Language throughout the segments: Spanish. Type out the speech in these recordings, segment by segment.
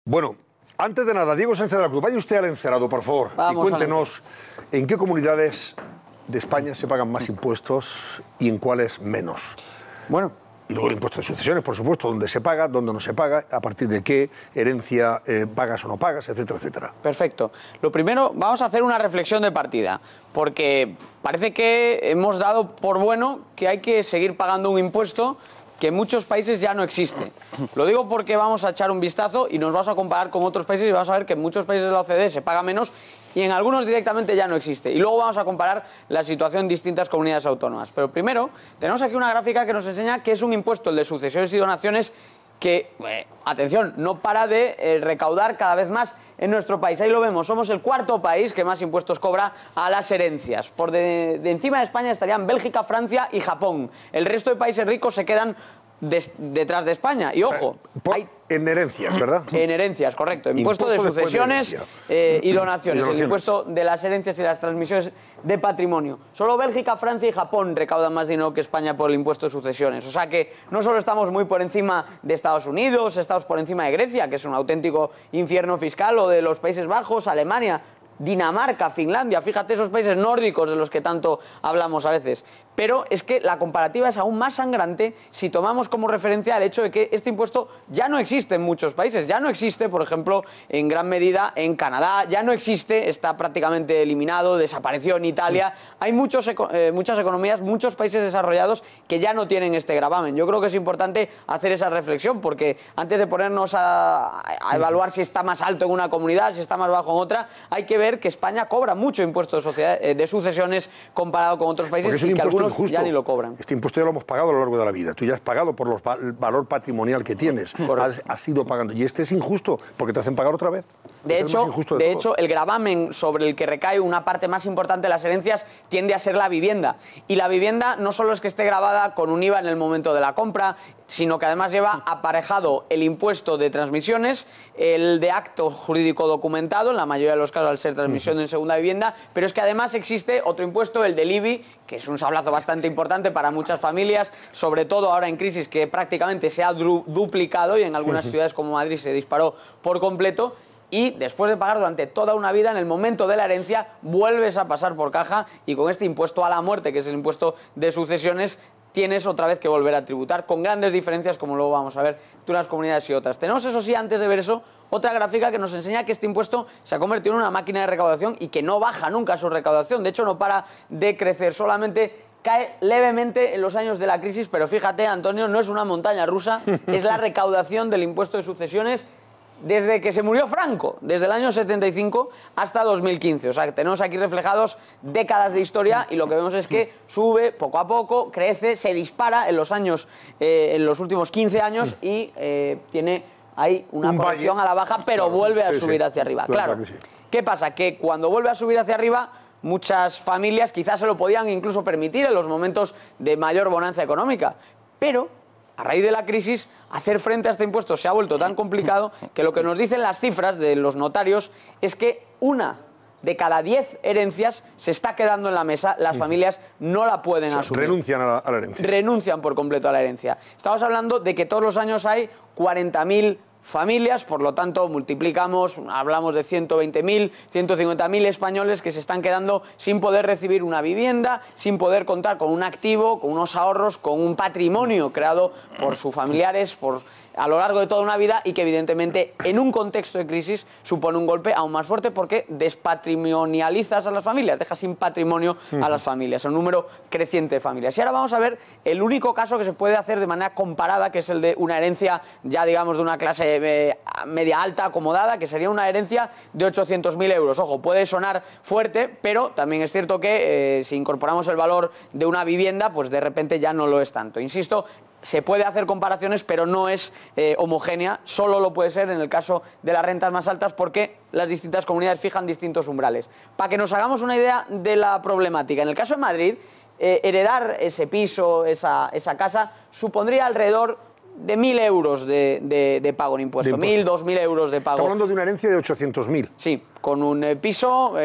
Bueno, antes de nada, Diego Sánchez de la Cruz, vaya usted al encerado, por favor, Vamos, y cuéntenos en qué comunidades de España se pagan más impuestos y en cuáles menos. Bueno. Y luego el impuesto de sucesiones, por supuesto, dónde se paga, dónde no se paga, a partir de qué herencia pagas o no pagas, etcétera, etcétera. Perfecto. Lo primero, vamos a hacer una reflexión de partida, porque parece que hemos dado por bueno que hay que seguir pagando un impuesto que en muchos países ya no existe. Lo digo porque vamos a echar un vistazo y nos vamos a comparar con otros países y vamos a ver que en muchos países de la OCDE se paga menos y en algunos directamente ya no existe. Y luego vamos a comparar la situación en distintas comunidades autónomas. Pero primero, tenemos aquí una gráfica que nos enseña que es un impuesto, el de sucesiones y donaciones, que, atención, no para de recaudar cada vez más en nuestro país. Ahí lo vemos, somos el cuarto país que más impuestos cobra a las herencias. Por de encima de España estarían Bélgica, Francia y Japón. El resto de países ricos se quedan detrás de España. Y ojo, en herencias, ¿verdad? En herencias, correcto. Impuesto de sucesiones y donaciones. El impuesto de las herencias y las transmisiones de patrimonio. Solo Bélgica, Francia y Japón recaudan más dinero que España por el impuesto de sucesiones. O sea que no solo estamos muy por encima de Estados Unidos, estamos por encima de Grecia, que es un auténtico infierno fiscal, o de los Países Bajos, Alemania, Dinamarca, Finlandia, fíjate esos países nórdicos de los que tanto hablamos a veces. Pero es que la comparativa es aún más sangrante si tomamos como referencia el hecho de que este impuesto ya no existe en muchos países. Ya no existe, por ejemplo, en gran medida en Canadá, ya no existe, está prácticamente eliminado, desapareció en Italia. Hay muchas economías, muchos países desarrollados que ya no tienen este gravamen. Yo creo que es importante hacer esa reflexión porque antes de ponernos a evaluar si está más alto en una comunidad, si está más bajo en otra, hay que ver que España cobra mucho impuesto de sucesiones comparado con otros países y que algunos ya ni lo cobran. Este impuesto ya lo hemos pagado a lo largo de la vida. Tú ya has pagado por el valor patrimonial que tienes. Has ido pagando. Y este es injusto porque te hacen pagar otra vez. De hecho, el gravamen sobre el que recae una parte más importante de las herencias tiende a ser la vivienda. Y la vivienda no solo es que esté gravada con un IVA en el momento de la compra, sino que además lleva aparejado el impuesto de transmisiones, el de acto jurídico documentado, en la mayoría de los casos al ser transmisión en segunda vivienda, pero es que además existe otro impuesto, el del IBI, que es un sablazo bastante importante para muchas familias, sobre todo ahora en crisis, que prácticamente se ha duplicado y en algunas ciudades como Madrid se disparó por completo. Y después de pagar durante toda una vida, en el momento de la herencia, vuelves a pasar por caja y con este impuesto a la muerte, que es el impuesto de sucesiones, tienes otra vez que volver a tributar, con grandes diferencias, como luego vamos a ver, entre unas comunidades y otras. Tenemos, eso sí, antes de ver eso, otra gráfica que nos enseña que este impuesto se ha convertido en una máquina de recaudación y que no baja nunca su recaudación. De hecho, no para de crecer, solamente cae levemente en los años de la crisis, pero fíjate, Antonio, no es una montaña rusa, es la recaudación del impuesto de sucesiones desde que se murió Franco, desde el año 75 hasta 2015. O sea, que tenemos aquí reflejados décadas de historia y lo que vemos es que sube poco a poco, crece, se dispara en los años, en los últimos 15 años y tiene ahí una corrección a la baja, pero vuelve a subir hacia arriba. Claro, ¿qué pasa? Que cuando vuelve a subir hacia arriba, muchas familias quizás se lo podían incluso permitir en los momentos de mayor bonanza económica, pero a raíz de la crisis, hacer frente a este impuesto se ha vuelto tan complicado que lo que nos dicen las cifras de los notarios es que 1 de cada 10 herencias se está quedando en la mesa, las familias no la pueden asumir. Renuncian a la herencia. Renuncian por completo a la herencia. Estamos hablando de que todos los años hay 40.000 familias, por lo tanto multiplicamos, hablamos de 120.000, 150.000 españoles que se están quedando sin poder recibir una vivienda, sin poder contar con un activo, con unos ahorros, con un patrimonio creado por sus familiares a lo largo de toda una vida y que evidentemente en un contexto de crisis supone un golpe aún más fuerte porque despatrimonializas a las familias, dejas sin patrimonio a las familias, un número creciente de familias. Y ahora vamos a ver el único caso que se puede hacer de manera comparada, que es el de una herencia ya digamos de una clase media alta, acomodada, que sería una herencia de 800.000 euros. Ojo, puede sonar fuerte, pero también es cierto que si incorporamos el valor de una vivienda, pues de repente ya no lo es tanto. Insisto, se puede hacer comparaciones, pero no es homogénea, solo lo puede ser en el caso de las rentas más altas porque las distintas comunidades fijan distintos umbrales. Para que nos hagamos una idea de la problemática, en el caso de Madrid, heredar ese piso, esa casa, supondría alrededor de 1.000 euros de pago en impuesto, 1.000, 2.000 euros de pago. Estamos hablando de una herencia de 800.000. Sí, con un piso,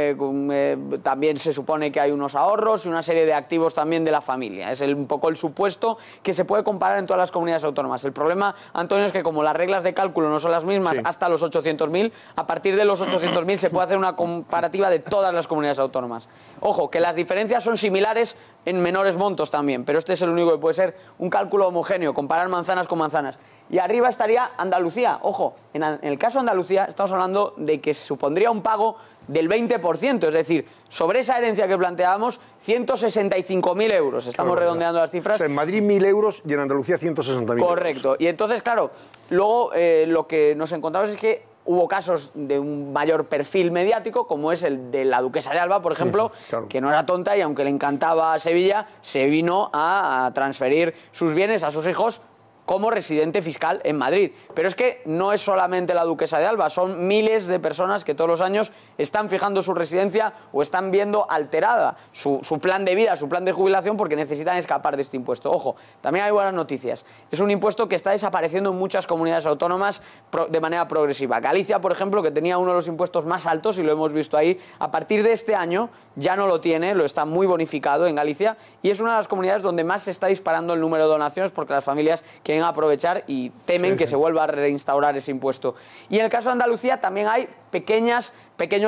también se supone que hay unos ahorros y una serie de activos también de la familia. Es un poco el supuesto que se puede comparar en todas las comunidades autónomas. El problema, Antonio, es que como las reglas de cálculo no son las mismas hasta los 800.000, a partir de los 800.000 se puede hacer una comparativa de todas las comunidades autónomas. Ojo, que las diferencias son similares en menores montos también, pero este es el único que puede ser un cálculo homogéneo, comparar manzanas con manzanas. Y arriba estaría Andalucía. Ojo, en el caso de Andalucía estamos hablando de que supondría un pago del 20%, es decir, sobre esa herencia que planteábamos, 165.000 euros. Estamos redondeando las cifras. O sea, en Madrid 1.000 euros y en Andalucía 160.000 euros. Correcto. Y entonces, claro, luego lo que nos encontramos es que hubo casos de un mayor perfil mediático, como es el de la duquesa de Alba, por ejemplo, que no era tonta y aunque le encantaba Sevilla, se vino a transferir sus bienes a sus hijos como residente fiscal en Madrid. Pero es que no es solamente la duquesa de Alba, son miles de personas que todos los años están fijando su residencia o están viendo alterada su plan de vida, su plan de jubilación, porque necesitan escapar de este impuesto. Ojo, también hay buenas noticias. Es un impuesto que está desapareciendo en muchas comunidades autónomas de manera progresiva. Galicia, por ejemplo, que tenía uno de los impuestos más altos, y lo hemos visto ahí, a partir de este año ya no lo tiene, lo está muy bonificado en Galicia, y es una de las comunidades donde más se está disparando el número de donaciones, porque las familias quieren aprovechar y temen que se vuelva a reinstaurar ese impuesto. Y en el caso de Andalucía también hay pequeños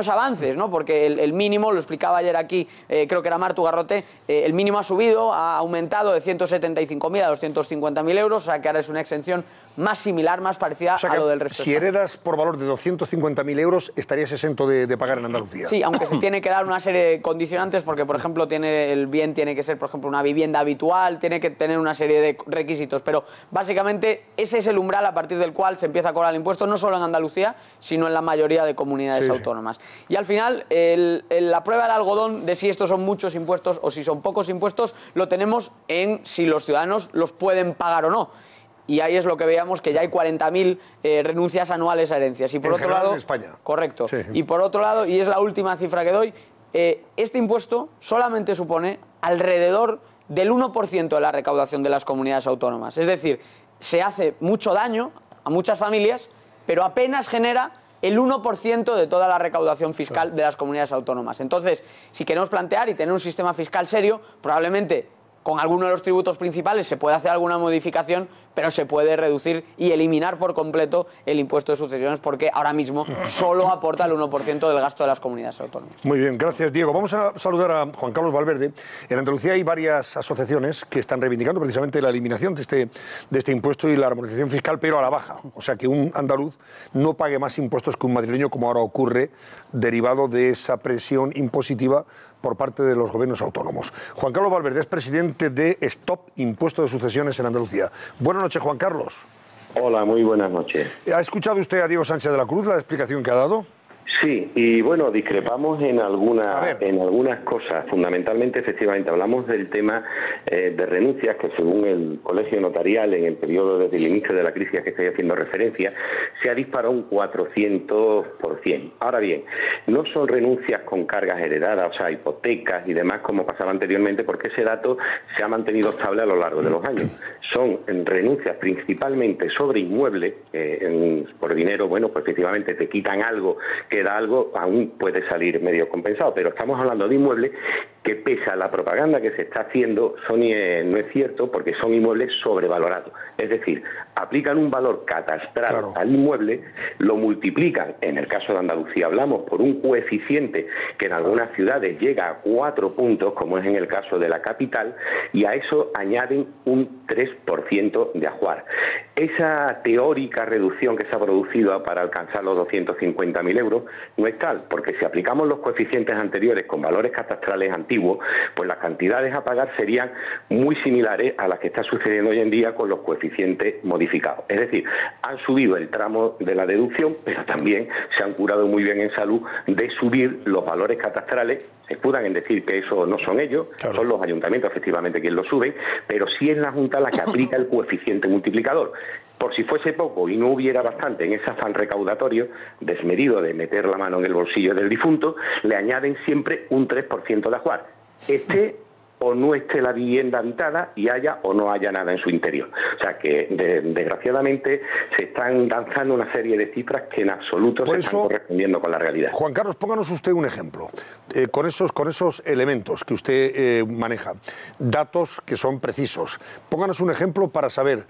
avances, ¿no? Porque el mínimo, lo explicaba ayer aquí, creo que era Martu Garrote, el mínimo ha subido, ha aumentado de 175.000 a 250.000 euros, o sea que ahora es una exención más similar, más parecida a lo del resto. Si heredas por valor de 250.000 euros, estarías exento de pagar en Andalucía. Sí, aunque se tiene que dar una serie de condicionantes, porque, por ejemplo, el bien tiene que ser, por ejemplo, una vivienda habitual, tiene que tener una serie de requisitos, pero básicamente ese es el umbral a partir del cual se empieza a cobrar el impuesto, no solo en Andalucía, sino en la mayoría de comunidades autónomas. Y al final, la prueba del algodón de si estos son muchos impuestos o si son pocos impuestos, lo tenemos en si los ciudadanos los pueden pagar o no. Y ahí es lo que veíamos, que ya hay 40.000 renuncias anuales a herencias. Y por otro lado, en España. Correcto. Sí. Y por otro lado, y es la última cifra que doy, este impuesto solamente supone alrededor del 1% de la recaudación de las comunidades autónomas. Es decir, se hace mucho daño a muchas familias, pero apenas genera el 1% de toda la recaudación fiscal de las comunidades autónomas. Entonces, si queremos plantear y tener un sistema fiscal serio, probablemente con alguno de los tributos principales se puede hacer alguna modificación, pero se puede reducir y eliminar por completo el impuesto de sucesiones, porque ahora mismo solo aporta el 1% del gasto de las comunidades autónomas. Muy bien, gracias, Diego. Vamos a saludar a Juan Carlos Valverde. En Andalucía hay varias asociaciones que están reivindicando precisamente la eliminación de este impuesto y la armonización fiscal, pero a la baja. O sea, que un andaluz no pague más impuestos que un madrileño, como ahora ocurre, derivado de esa presión impositiva por parte de los gobiernos autónomos. Juan Carlos Valverde es presidente de Stop Impuesto de Sucesiones en Andalucía. Buenas noches, Juan Carlos. Hola, muy buenas noches. ¿Ha escuchado usted a Diego Sánchez de la Cruz la explicación que ha dado? Sí, y bueno, discrepamos en algunas cosas. Fundamentalmente, efectivamente, hablamos del tema de renuncias, que según el Colegio Notarial, en el periodo desde el inicio de la crisis a que estoy haciendo referencia, se ha disparado un 400%. Ahora bien, no son renuncias con cargas heredadas, o sea, hipotecas y demás, como pasaba anteriormente, porque ese dato se ha mantenido estable a lo largo de los años. Son renuncias principalmente sobre inmuebles, por dinero, bueno, pues efectivamente te quitan algo, que da algo, aún puede salir medio compensado, pero estamos hablando de inmuebles que, pese a la propaganda que se está haciendo, no es cierto, porque son inmuebles sobrevalorados. Es decir, aplican un valor catastral al inmueble, lo multiplican, en el caso de Andalucía hablamos, por un coeficiente que en algunas ciudades llega a 4 puntos, como es en el caso de la capital, y a eso añaden un 3% de ajuar. Esa teórica reducción que se ha producido para alcanzar los 250.000 euros no es tal, porque si aplicamos los coeficientes anteriores con valores catastrales antiguos, pues las cantidades a pagar serían muy similares a las que está sucediendo hoy en día con los coeficientes modificados. Es decir, han subido el tramo de la deducción, pero también se han curado muy bien en salud de subir los valores catastrales. Se escudan en decir que eso no son ellos, son los ayuntamientos efectivamente quienes lo suben, pero sí es la Junta la que aplica el coeficiente multiplicador. Por si fuese poco y no hubiera bastante en ese afán recaudatorio desmedido de meter la mano en el bolsillo del difunto, le añaden siempre un 3% de ajuar. o no esté la vivienda habitada y haya o no haya nada en su interior. O sea que, desgraciadamente, se están danzando una serie de cifras que en absoluto se están correspondiendo con la realidad. Juan Carlos, pónganos usted un ejemplo. Con esos elementos que usted maneja, datos que son precisos, pónganos un ejemplo para saber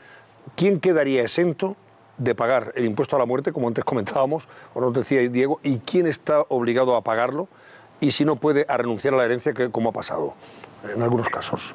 quién quedaría exento de pagar el impuesto a la muerte, como antes comentábamos, o nos decía Diego, y quién está obligado a pagarlo, y si no puede a renunciar a la herencia, como ha pasado en algunos casos.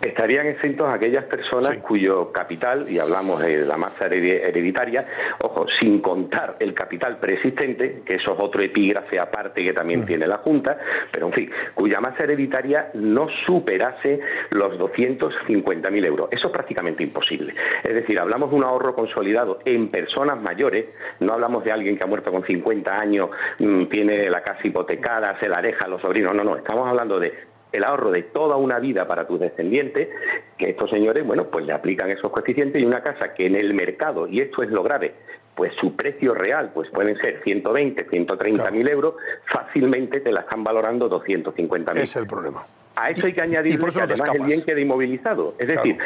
Estarían exentos aquellas personas cuyo capital, y hablamos de la masa hereditaria, ojo, sin contar el capital preexistente, que eso es otro epígrafe aparte que también tiene la Junta, pero en fin, cuya masa hereditaria no superase los 250.000 euros. Eso es prácticamente imposible. Es decir, hablamos de un ahorro consolidado en personas mayores, no hablamos de alguien que ha muerto con 50 años, tiene la casa hipotecada, se la deja a los sobrinos, no, estamos hablando de el ahorro de toda una vida para tus descendientes, que estos señores, bueno, pues le aplican esos coeficientes, y una casa que en el mercado, y esto es lo grave, pues su precio real pues pueden ser 120, 130.000 euros, fácilmente te la están valorando 250.000. Ese es el problema. A eso hay que añadirle que además el bien queda inmovilizado. Es decir,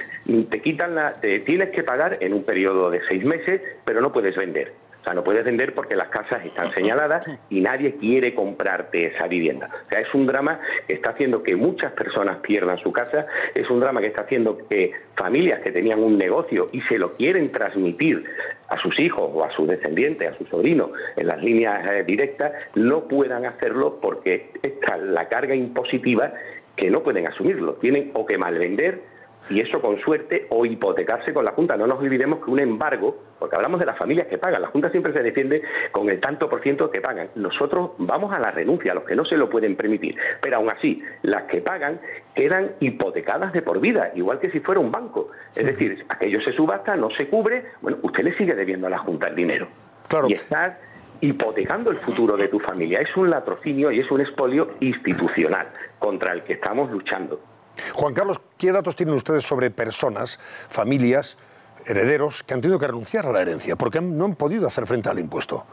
te quitan te tienes que pagar en un periodo de 6 meses, pero no puedes vender. O sea, no puedes vender porque las casas están señaladas y nadie quiere comprarte esa vivienda. O sea, es un drama que está haciendo que muchas personas pierdan su casa, es un drama que está haciendo que familias que tenían un negocio y se lo quieren transmitir a sus hijos o a sus descendientes, a sus sobrinos, en las líneas directas, no puedan hacerlo porque está la carga impositiva que no pueden asumirlo. Tienen o que malvender, y eso con suerte, o hipotecarse con la Junta. No nos olvidemos que un embargo, porque hablamos de las familias que pagan, la Junta siempre se defiende con el tanto por ciento que pagan. Nosotros vamos a la renuncia, a los que no se lo pueden permitir, pero aún así, las que pagan quedan hipotecadas de por vida, igual que si fuera un banco. Es decir, aquello se subasta, no se cubre, bueno, usted le sigue debiendo a la Junta el dinero. Claro. Y estás hipotecando el futuro de tu familia. Es un latrocinio y es un expolio institucional contra el que estamos luchando. Juan Carlos, ¿qué datos tienen ustedes sobre personas, familias, herederos que han tenido que renunciar a la herencia porque no han podido hacer frente al impuesto?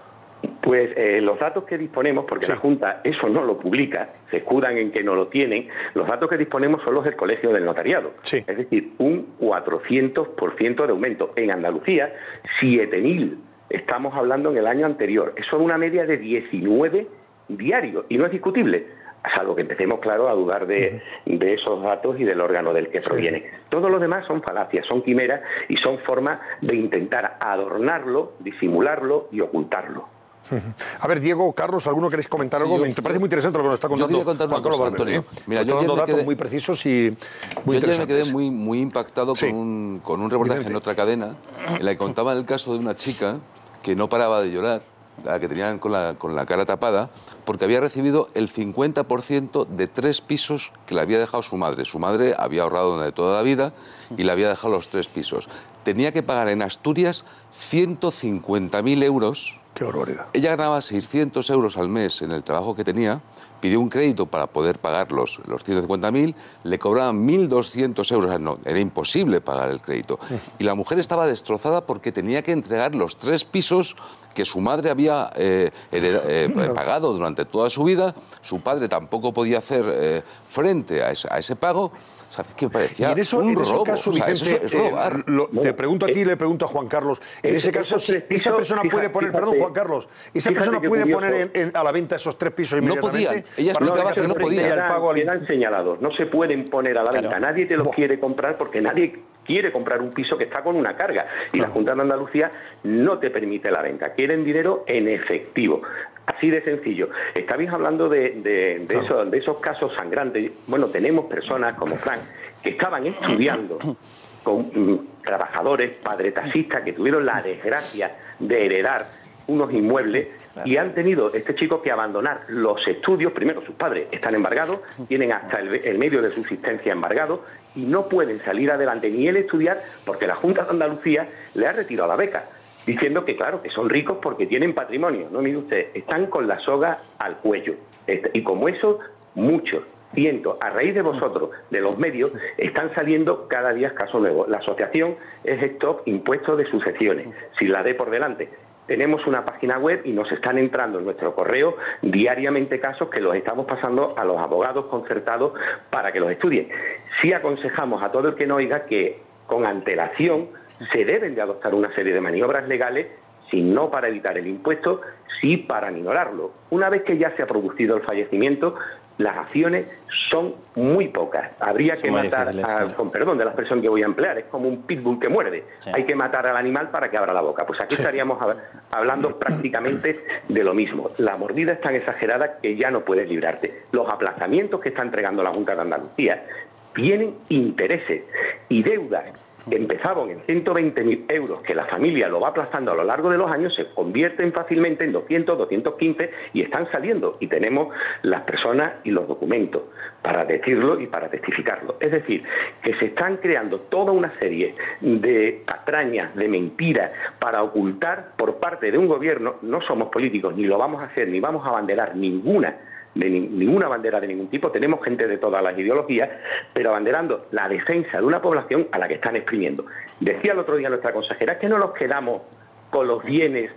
Pues los datos que disponemos, porque la Junta eso no lo publica, se escudan en que no lo tienen, los datos que disponemos son los del Colegio del Notariado. Es decir, un 400% de aumento. En Andalucía, 7.000. Estamos hablando en el año anterior. Eso es una media de 19 diarios y no es discutible. Salvo que empecemos, claro, a dudar de esos datos y del órgano del que proviene. Todo lo demás son falacias, son quimeras y son formas de intentar adornarlo, disimularlo y ocultarlo. A ver, Diego, Carlos, ¿alguno queréis comentar algo? Me parece muy interesante lo que nos está contando Juan Carlos Valverde. Mira, está dando datos muy precisos y muy interesantes. Yo me quedé muy impactado con un reportaje en otra cadena en la que contaban el caso de una chica que no paraba de llorar, la que tenían con la cara tapada, porque había recibido el 50% de 3 pisos que le había dejado su madre. Su madre había ahorrado durante toda la vida y le había dejado los 3 pisos. Tenía que pagar en Asturias 150.000 euros. ¡Qué barbaridad! Ella ganaba 600 euros al mes en el trabajo que tenía, pidió un crédito para poder pagar los 150.000, le cobraban 1.200 euros. No, era imposible pagar el crédito. Y la mujer estaba destrozada porque tenía que entregar los 3 pisos que su madre había pagado durante toda su vida. Su padre tampoco podía hacer frente a ese pago. ¿Sabes qué me parecía? Y en ese caso, Vicente, te pregunto a ti y le pregunto a Juan Carlos, en ese caso, esa persona puede poner, perdón, Juan Carlos, esa persona puede poner a la venta esos 3 pisos inmediatamente. No podían, ella explicaba que no podían. Quedan señalados, no se pueden poner a la venta, nadie te los quiere comprar porque nadie quiere comprar un piso que está con una carga y la Junta de Andalucía no te permite la venta, quieren dinero en efectivo. Así de sencillo. Estabais hablando de esos casos sangrantes. Bueno, tenemos personas como Frank que estaban estudiando con trabajadores, padre taxistas, que tuvieron la desgracia de heredar unos inmuebles y han tenido este chico que abandonar los estudios. Primero, sus padres están embargados, tienen hasta el medio de subsistencia embargado y no pueden salir adelante ni él estudiar porque la Junta de Andalucía le ha retirado la beca, diciendo que claro, que son ricos porque tienen patrimonio. No, mire usted, están con la soga al cuello. Y como eso, muchos, cientos, a raíz de vosotros, de los medios, están saliendo cada día casos nuevos. La asociación es Stop Impuestos de Sucesiones, sin la D por delante. tenemos una página web y nos están entrando en nuestro correo diariamente casos que los estamos pasando a los abogados concertados para que los estudien. Sí aconsejamos a todo el que nos oiga que con antelación se deben de adoptar una serie de maniobras legales, si no para evitar el impuesto, sí para minorarlo. Una vez que ya se ha producido el fallecimiento, las acciones son muy pocas. Habría que matar, con perdón de la expresión que voy a emplear, es como un pitbull que muerde. Sí. Hay que matar al animal para que abra la boca. Pues aquí estaríamos hablando prácticamente de lo mismo. La mordida es tan exagerada que ya no puedes librarte. Los aplazamientos que está entregando la Junta de Andalucía tienen intereses y deudas que empezaban en 120.000 euros, que la familia lo va aplazando a lo largo de los años, se convierten fácilmente en 200, 215 y están saliendo. Y tenemos las personas y los documentos para decirlo y para testificarlo. Es decir, que se están creando toda una serie de patrañas, de mentiras, para ocultar por parte de un gobierno. No somos políticos, ni lo vamos a hacer, ni vamos a abanderar ninguna bandera de ningún tipo. Tenemos gente de todas las ideologías, pero abanderando la defensa de una población a la que están exprimiendo. Decía el otro día nuestra consejera que no nos quedamos con los bienes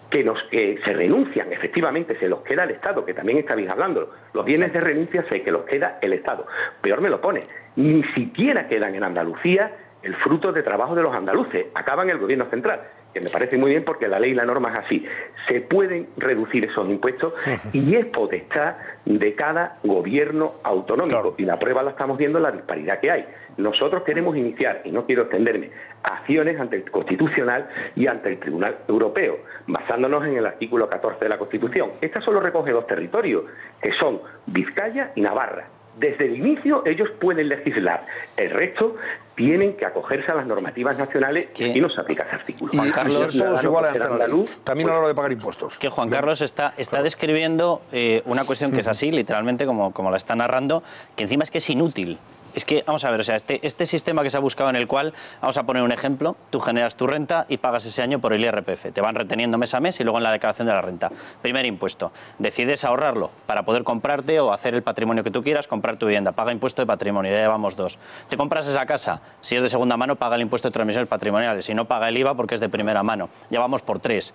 que se renuncian, efectivamente se los queda el Estado, que también estáis hablando. Los bienes de renuncia sé que los queda el Estado. Peor me lo pone, ni siquiera quedan en Andalucía el fruto de trabajo de los andaluces, acaban en el gobierno central, que me parece muy bien porque la ley y la norma es así. Se pueden reducir esos impuestos y es potestad de cada gobierno autonómico. Claro. Y la prueba la estamos viendo en la disparidad que hay. Nosotros queremos iniciar, y no quiero extenderme, acciones ante el Constitucional y ante el Tribunal Europeo, basándonos en el artículo 14 de la Constitución. Esta solo recoge 2 territorios, que son Vizcaya y Navarra. Desde el inicio ellos pueden legislar, el resto tienen que acogerse a las normativas nacionales y no se aplica ese artículo. Juan Carlos, todos iguales ante la ley, también a la hora de pagar impuestos. Que Juan Carlos está describiendo una cuestión que es así, literalmente, como la está narrando, que encima es que es inútil. Es que, vamos a ver, o sea, este sistema que se ha buscado en el cual, vamos a poner un ejemplo, tú generas tu renta y pagas ese año por el IRPF. Te van reteniendo mes a mes y luego en la declaración de la renta. Primer impuesto. Decides ahorrarlo para poder comprarte o hacer el patrimonio que tú quieras, comprar tu vivienda. Paga impuesto de patrimonio, ya llevamos 2. Te compras esa casa, si es de segunda mano, paga el impuesto de transmisiones patrimoniales. Si no, paga el IVA porque es de primera mano. Ya vamos por 3.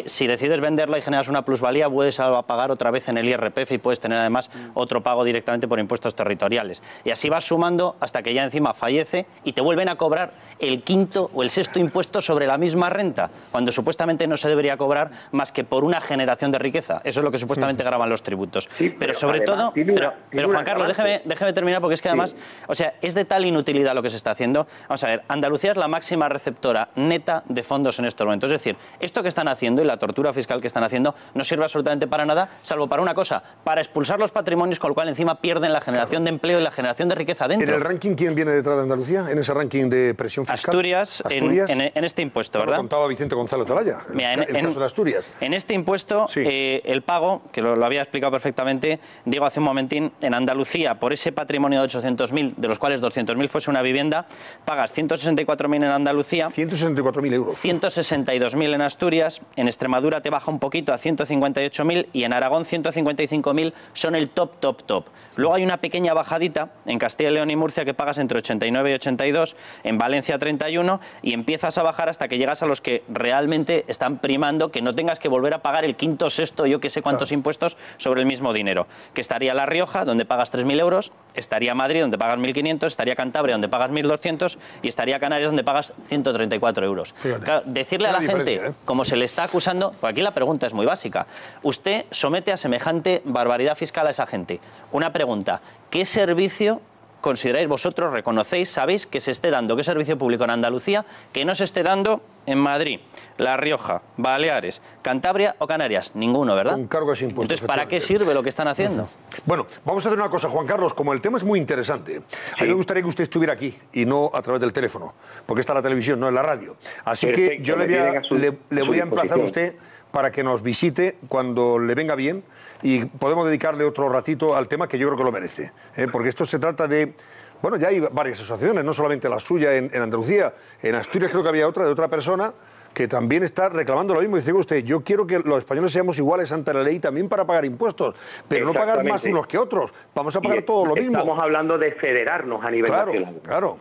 Si decides venderla y generas una plusvalía, puedes pagar otra vez en el IRPF y puedes tener además otro pago directamente por impuestos territoriales. Y así vas sumando hasta que ya encima fallece y te vuelven a cobrar el 5º o el 6º impuesto sobre la misma renta, cuando supuestamente no se debería cobrar más que por una generación de riqueza. Eso es lo que supuestamente graban los tributos. Sí, pero sobre todo, pero Juan Carlos, déjeme terminar, porque es que además, o sea, es de tal inutilidad lo que se está haciendo. Vamos a ver, Andalucía es la máxima receptora neta de fondos en estos momentos. Es decir, esto que están haciendo y la tortura fiscal que están haciendo no sirve absolutamente para nada, salvo para una cosa, para expulsar los patrimonios, con lo cual encima pierden la generación de empleo y la generación de riqueza dentro. ¿Ranking quién viene detrás de Andalucía en ese ranking de presión fiscal? Asturias. En este impuesto, ¿verdad? Lo contaba Vicente González Zelaya, el caso de Asturias. En este impuesto, sí. El pago, que lo había explicado perfectamente, digo hace un momentín, en Andalucía, por ese patrimonio de 800.000, de los cuales 200.000 fuese una vivienda, pagas 164.000 en Andalucía. 164.000 euros. 162.000 en Asturias, en Extremadura te baja un poquito a 158.000 y en Aragón 155.000 son el top. Luego hay una pequeña bajadita en Castilla y León y Murcia que pagas entre 89 y 82, en Valencia 31 y empiezas a bajar hasta que llegas a los que realmente están primando que no tengas que volver a pagar el 5º, 6º, yo que sé cuántos impuestos sobre el mismo dinero. Que estaría La Rioja, donde pagas 3.000 euros, estaría Madrid, donde pagas 1.500, estaría Cantabria, donde pagas 1.200 y estaría Canarias, donde pagas 134 euros. Claro, decirle a la gente, como se le está acusando, pues aquí la pregunta es muy básica. Usted somete a semejante barbaridad fiscal a esa gente. Una pregunta, ¿qué servicio consideráis vosotros, reconocéis, sabéis que se esté dando, qué servicio público en Andalucía que no se esté dando en Madrid, La Rioja, Baleares, Cantabria o Canarias? Ninguno, ¿verdad? Con cargos e impuestos. Entonces, ¿para qué sirve lo que están haciendo? Bueno, vamos a hacer una cosa, Juan Carlos, como el tema es muy interesante, a mí me gustaría que usted estuviera aquí y no a través del teléfono, porque está la televisión, no en la radio. Así que yo le voy a emplazar a usted para que nos visite cuando le venga bien y podemos dedicarle otro ratito al tema que yo creo que lo merece. Porque esto se trata de... Bueno, ya hay varias asociaciones, no solamente la suya en Andalucía. En Asturias creo que había otra, de otra persona que también está reclamando lo mismo. Dice usted, yo quiero que los españoles seamos iguales ante la ley también para pagar impuestos, pero no pagar más unos que otros. Vamos a pagar todos lo mismo. Estamos hablando de federarnos a nivel nacional. Claro.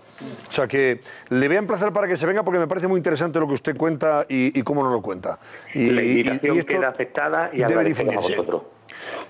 O sea que le voy a emplazar para que se venga porque me parece muy interesante lo que usted cuenta y cómo nos lo cuenta. La invitación queda aceptada y agradecemos a vosotros.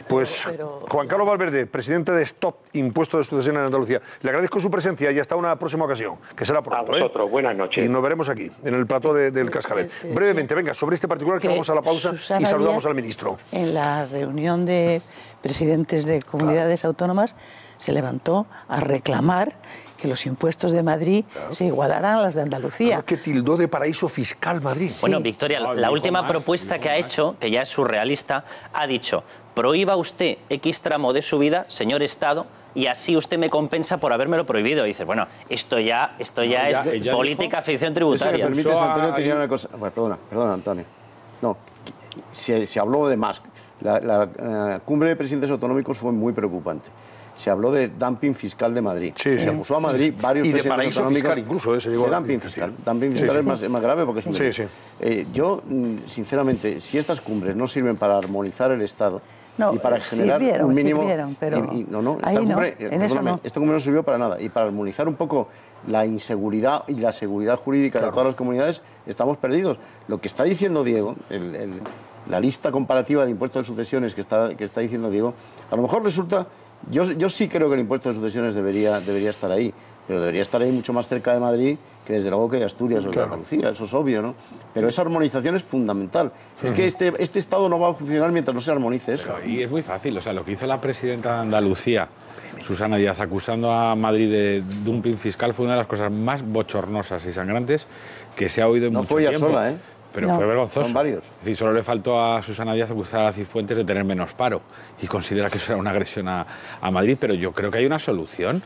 Pues Juan Carlos Valverde, presidente de Stop Impuesto de Sucesión en Andalucía. Le agradezco su presencia y hasta una próxima ocasión, que será pronto. A vosotros, buenas noches. Y nos veremos aquí, en el plató del Cascabel. Brevemente, venga, sobre este particular que vamos a la pausa Susana y saludamos al ministro. En la reunión de presidentes de comunidades autónomas se levantó a reclamar que los impuestos de Madrid se igualaran a los de Andalucía. Que tildó de paraíso fiscal Madrid. Bueno, Victoria, la última propuesta que ha hecho, que ya es surrealista, ha dicho: prohíba usted X tramo de su vida, señor Estado, y así usted me compensa por habérmelo prohibido. Y dice, bueno, esto ya es política ficción tributaria. Si me permites, Antonio, tenía una cosa... Bueno, perdona, Antonio. No, se habló de más. La cumbre de presidentes autonómicos fue muy preocupante. Se habló de dumping fiscal de Madrid. Se acusó a Madrid varios presidentes autonómicos fiscal incluso, se llegó de dumping fiscal. Dumping fiscal es más grave porque es un delito. Yo, sinceramente, si estas cumbres no sirven para armonizar el Estado y para generar un mínimo... Esta cumbre no sirvió para nada. Y para armonizar un poco la inseguridad y la seguridad jurídica de todas las comunidades, estamos perdidos. Lo que está diciendo Diego, la lista comparativa del impuesto de sucesiones que está diciendo Diego, a lo mejor resulta... Yo sí creo que el impuesto de sucesiones debería estar ahí, pero debería estar ahí mucho más cerca de Madrid que desde luego que de Asturias o de Andalucía, eso es obvio, ¿no? Pero esa armonización es fundamental. Es que este Estado no va a funcionar mientras no se armonice eso. Y es muy fácil, o sea, lo que hizo la presidenta de Andalucía, Susana Díaz, acusando a Madrid de dumping fiscal, fue una de las cosas más bochornosas y sangrantes que se ha oído en mucho tiempo. No fue ella sola, ¿eh? Pero fue vergonzoso. Son varios. Es decir, solo le faltó a Susana Díaz acusar a Cifuentes de tener menos paro y considera que eso era una agresión a Madrid, pero yo creo que hay una solución.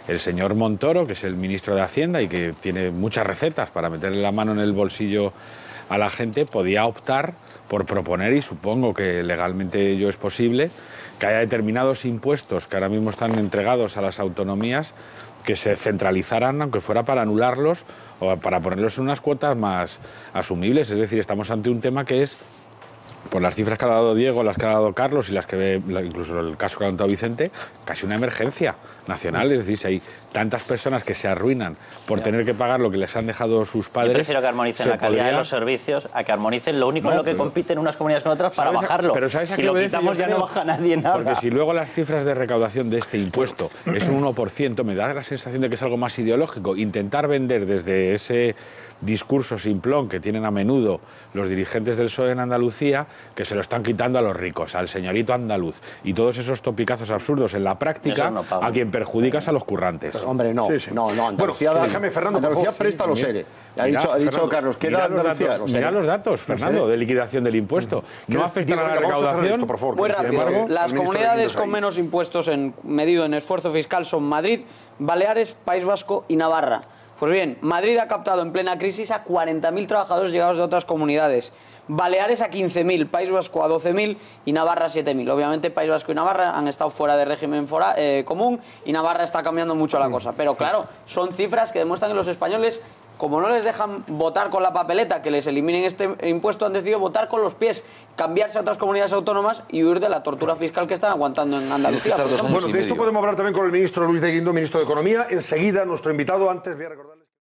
El señor Montoro, que es el ministro de Hacienda y que tiene muchas recetas para meterle la mano en el bolsillo a la gente, podía optar por proponer, y supongo que legalmente ello es posible, que haya determinados impuestos que ahora mismo están entregados a las autonomías que se centralizaran, aunque fuera para anularlos o para ponerlos en unas cuotas más asumibles. Es decir, estamos ante un tema que es, por las cifras que ha dado Diego, las que ha dado Carlos y las que ve, incluso el caso que ha contado Vicente, casi una emergencia nacional. Es decir, si hay tantas personas que se arruinan por tener que pagar lo que les han dejado sus padres... Yo prefiero que armonicen la calidad de los servicios a que armonicen lo único en lo que compiten unas comunidades con otras para bajarlo. Pero ¿sabes a si qué lo obedece? quitamos ya no baja nadie nada. Porque si luego las cifras de recaudación de este impuesto es un 1%, me da la sensación de que es algo más ideológico. Intentar vender desde ese discurso simplón que tienen a menudo los dirigentes del PSOE en Andalucía, que se lo están quitando a los ricos, al señorito andaluz, y todos esos topicazos absurdos en la práctica, a quien perjudicas a los currantes. Pero, hombre, no, Andalucía, bueno, déjame, Fernando, Andalucía presta los ERE. Ha dicho Carlos, ¿qué da Andalucía? Mira los datos, Fernando, de liquidación del impuesto. No afectan a la recaudación. Muy rápido. Las comunidades con menos impuestos medido en esfuerzo fiscal son Madrid, Baleares, País Vasco y Navarra. Pues bien, Madrid ha captado en plena crisis a 40.000 trabajadores llegados de otras comunidades. Baleares a 15.000, País Vasco a 12.000 y Navarra a 7.000. Obviamente País Vasco y Navarra han estado fuera de régimen común y Navarra está cambiando mucho la cosa. Pero claro, son cifras que demuestran que los españoles, como no les dejan votar con la papeleta, que les eliminen este impuesto, han decidido votar con los pies, cambiarse a otras comunidades autónomas y huir de la tortura fiscal que están aguantando en Andalucía. Bueno, de esto podemos hablar también con el ministro Luis de Guindo, ministro de Economía. Enseguida, nuestro invitado, antes voy a recordar...